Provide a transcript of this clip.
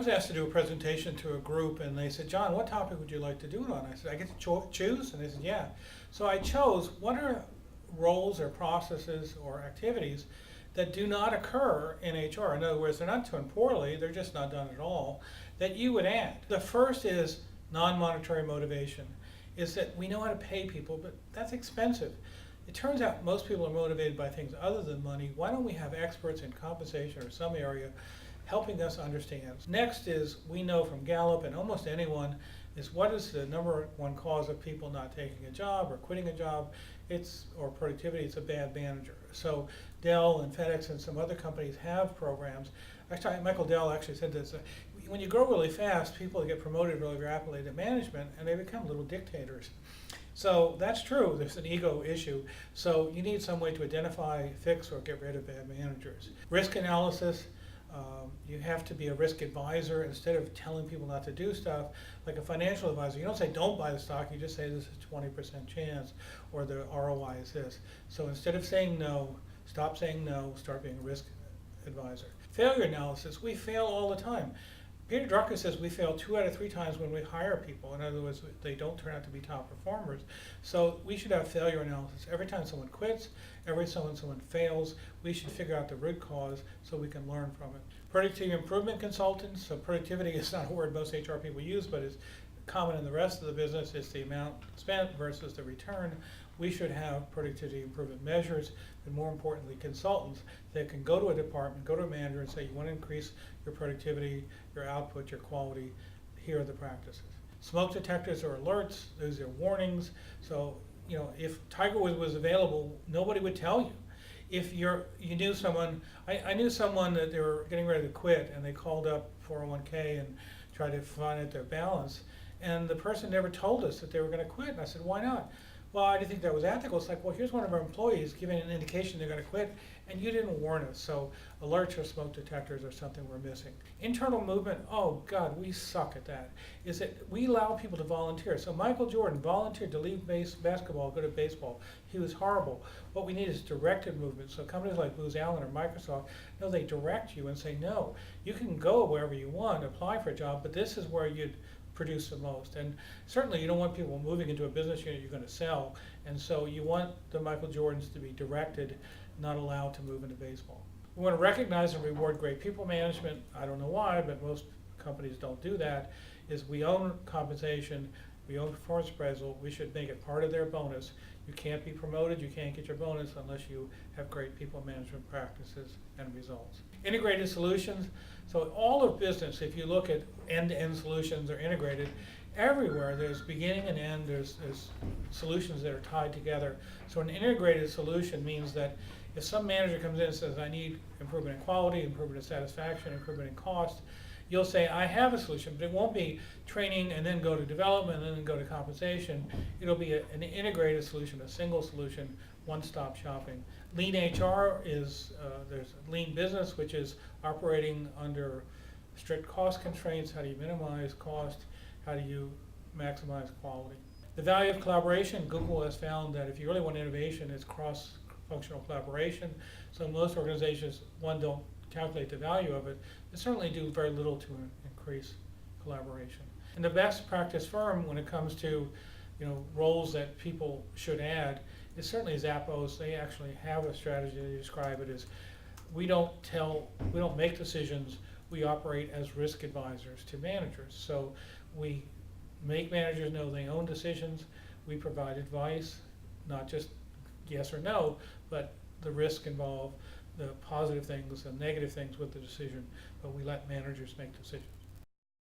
was asked to do a presentation to a group, and they said, John, what topic would you like to do it on? I said, I get to choose? And they said, yeah. So I chose, what are roles or processes or activities that do not occur in HR? In other words, they're not done poorly, they're just not done at all, that you would add. The first is non-monetary motivation, is that we know how to pay people, but that's expensive. It turns out most people are motivated by things other than money. Why don't we have experts in compensation or some area helping us understand? Next is, we know from Gallup and almost anyone, is what is the number one cause of people not taking a job or quitting a job? Or productivity, it's a bad manager. So Dell and FedEx and some other companies have programs. Actually, Michael Dell actually said this, when you grow really fast, people get promoted really rapidly to management and they become little dictators. So that's true, there's an ego issue. So you need some way to identify, fix, or get rid of bad managers. Risk analysis, you have to be a risk advisor instead of telling people not to do stuff. Like a financial advisor, you don't say don't buy the stock, you just say this is 20% chance, or the ROI is this. So instead of saying no, stop saying no, start being a risk advisor. Failure analysis, we fail all the time. Peter Drucker says we fail 2 out of 3 times when we hire people. In other words, they don't turn out to be top performers. So we should have failure analysis. Every time someone quits, every time someone fails, we should figure out the root cause so we can learn from it. Productivity improvement consultants. So productivity is not a word most HR people use, but is common in the rest of the business. It's the amount spent versus the return. We should have productivity improvement measures, and more importantly, consultants that can go to a department, go to a manager and say, you want to increase your productivity, your output, your quality, here are the practices. Smoke detectors or alerts, those are warnings. So, if Tigerwood was available, nobody would tell you. If you knew someone, I knew someone that they were getting ready to quit and they called up 401k and tried to find out their balance, and the person never told us that they were going to quit. And I said, why not? Well, I didn't think that was ethical. It's like, well, here's one of our employees giving an indication they're going to quit, and you didn't warn us. So alerts or smoke detectors are something we're missing. Internal movement, oh God, we suck at that. Is that we allow people to volunteer. So Michael Jordan volunteered to leave basketball, go to baseball. He was horrible. What we need is directed movement. So companies like Booz Allen or Microsoft, no, they direct you and say, no, you can go wherever you want, apply for a job, but this is where you'd produce the most. And certainly you don't want people moving into a business unit you're going to sell, and so you want the Michael Jordans to be directed, not allowed to move into baseball. We want to recognize and reward great people management. I don't know why, but most companies don't do that. Is we own compensation, we own performance appraisal, we should make it part of their bonus. You can't be promoted, you can't get your bonus unless you have great people management practices and results. Integrated solutions. So all of business, if you look at end-to-end solutions are integrated, everywhere there's beginning and end, there's solutions that are tied together. So an integrated solution means that if some manager comes in and says, I need improvement in quality, improvement in satisfaction, improvement in cost, you'll say, I have a solution, but it won't be training and then go to development and then go to compensation. It'll be an integrated solution, a single solution, one-stop shopping. Lean HR is, there's lean business, which is operating under strict cost constraints. How do you minimize cost? How do you maximize quality? The value of collaboration, Google has found that if you really want innovation, it's cross-functional collaboration. So most organizations, one, don't calculate the value of it, but certainly do very little to increase collaboration. And the best practice firm when it comes to roles that people should add is certainly Zappos. They actually have a strategy. They describe it as we don't make decisions, we operate as risk advisors to managers. So we make managers know they own decisions, we provide advice, not just yes or no, but the risk involved, the positive things and negative things with the decision, but we let managers make decisions.